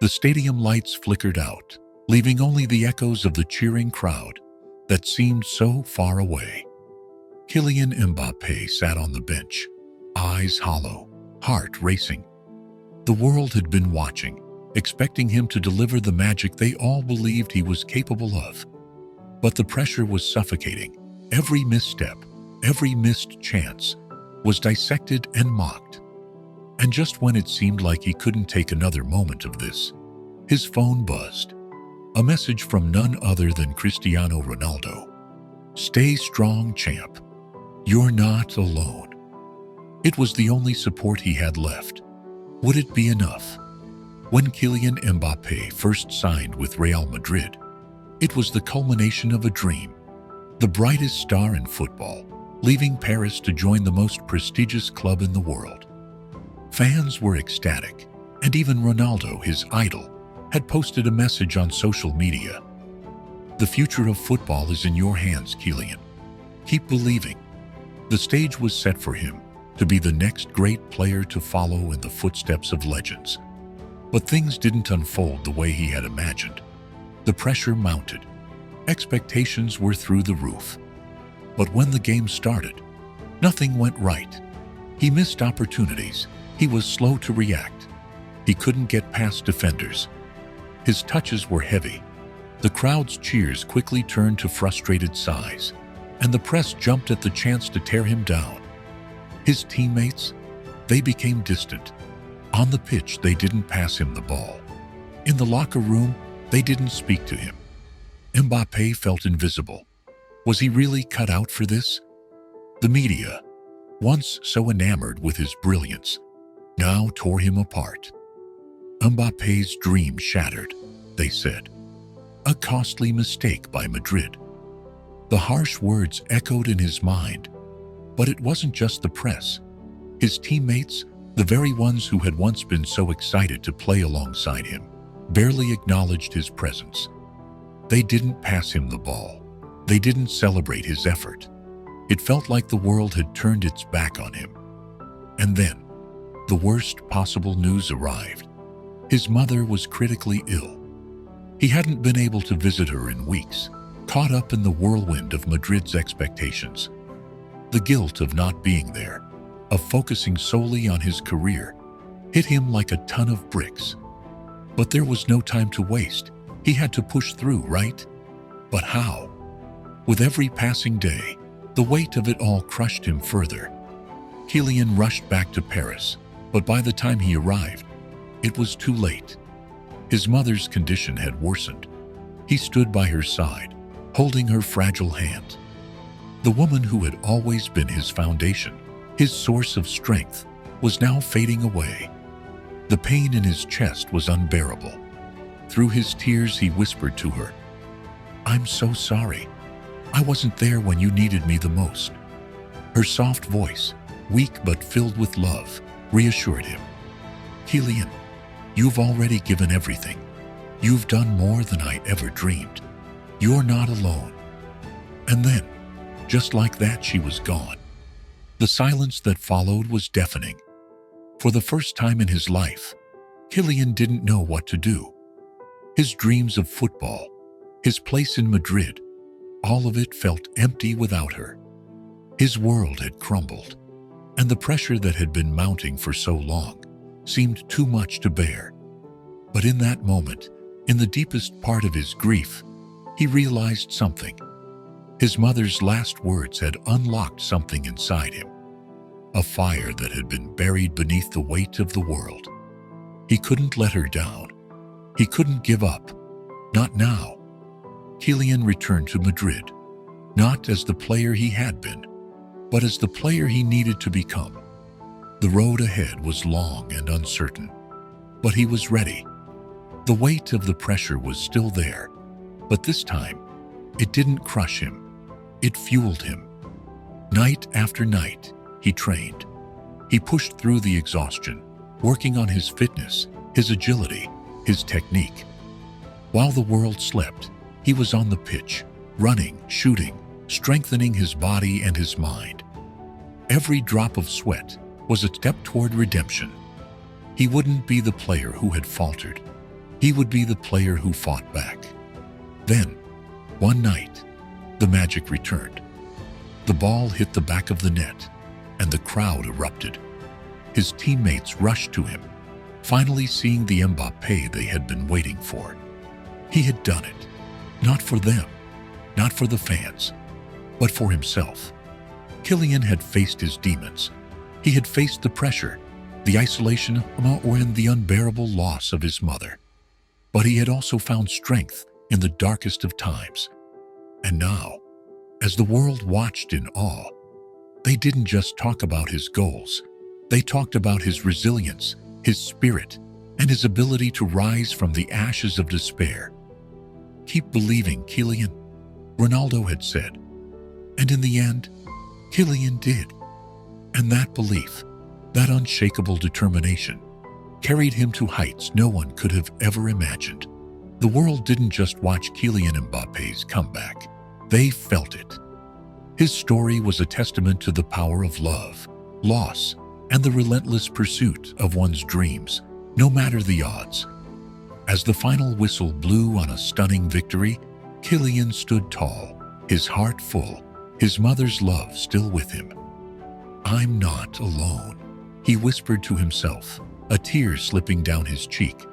The stadium lights flickered out, leaving only the echoes of the cheering crowd that seemed so far away. Kylian Mbappé sat on the bench, eyes hollow, heart racing. The world had been watching, expecting him to deliver the magic they all believed he was capable of. But the pressure was suffocating. Every misstep, every missed chance was dissected and mocked. And just when it seemed like he couldn't take another moment of this, his phone buzzed. A message from none other than Cristiano Ronaldo. "Stay strong, champ. You're not alone." It was the only support he had left. Would it be enough? When Kylian Mbappé first signed with Real Madrid, it was the culmination of a dream. The brightest star in football, leaving Paris to join the most prestigious club in the world. Fans were ecstatic, and even Ronaldo, his idol, had posted a message on social media. "The future of football is in your hands, Kylian. Keep believing." The stage was set for him to be the next great player to follow in the footsteps of legends. But things didn't unfold the way he had imagined. The pressure mounted. Expectations were through the roof. But when the game started, nothing went right. He missed opportunities. He was slow to react. He couldn't get past defenders. His touches were heavy. The crowd's cheers quickly turned to frustrated sighs, and the press jumped at the chance to tear him down. His teammates, they became distant. On the pitch, they didn't pass him the ball. In the locker room, they didn't speak to him. Mbappé felt invisible. Was he really cut out for this? The media, once so enamored with his brilliance, now tore him apart. Mbappé's dream shattered, they said. A costly mistake by Madrid. The harsh words echoed in his mind. But it wasn't just the press. His teammates, the very ones who had once been so excited to play alongside him, barely acknowledged his presence. They didn't pass him the ball. They didn't celebrate his effort. It felt like the world had turned its back on him. And then, the worst possible news arrived. His mother was critically ill. He hadn't been able to visit her in weeks, caught up in the whirlwind of Madrid's expectations. The guilt of not being there, of focusing solely on his career, hit him like a ton of bricks. But there was no time to waste. He had to push through, right? But how? With every passing day, the weight of it all crushed him further. Kylian rushed back to Paris, but by the time he arrived, it was too late. His mother's condition had worsened. He stood by her side, holding her fragile hand. The woman who had always been his foundation, his source of strength, was now fading away. The pain in his chest was unbearable. Through his tears, he whispered to her, "I'm so sorry. I wasn't there when you needed me the most." Her soft voice, weak but filled with love, reassured him. "Kylian, you've already given everything. You've done more than I ever dreamed. You're not alone." And then, just like that, she was gone. The silence that followed was deafening. For the first time in his life, Kylian didn't know what to do. His dreams of football, his place in Madrid, all of it felt empty without her. His world had crumbled, and the pressure that had been mounting for so long seemed too much to bear. But in that moment, in the deepest part of his grief, he realized something. His mother's last words had unlocked something inside him, a fire that had been buried beneath the weight of the world. He couldn't let her down. He couldn't give up. Not now. Kylian returned to Madrid, not as the player he had been, but as the player he needed to become. The road ahead was long and uncertain, but he was ready. The weight of the pressure was still there, but this time, it didn't crush him. It fueled him. Night after night, he trained. He pushed through the exhaustion, working on his fitness, his agility, his technique. While the world slept, he was on the pitch, running, shooting, strengthening his body and his mind. Every drop of sweat was a step toward redemption. He wouldn't be the player who had faltered. He would be the player who fought back. Then, one night, the magic returned. The ball hit the back of the net, and the crowd erupted. His teammates rushed to him, finally seeing the Mbappé they had been waiting for. He had done it, not for them, not for the fans, but for himself. Kylian had faced his demons. He had faced the pressure, the isolation, and the unbearable loss of his mother. But he had also found strength in the darkest of times. And now, as the world watched in awe, they didn't just talk about his goals. They talked about his resilience, his spirit, and his ability to rise from the ashes of despair. "Keep believing, Kylian," Ronaldo had said. And in the end, Kylian did. And that belief, that unshakable determination, carried him to heights no one could have ever imagined. The world didn't just watch Kylian Mbappé's comeback. They felt it. His story was a testament to the power of love, loss, and the relentless pursuit of one's dreams, no matter the odds. As the final whistle blew on a stunning victory, Kylian stood tall, his heart full, his mother's love still with him. "I'm not alone," he whispered to himself, a tear slipping down his cheek.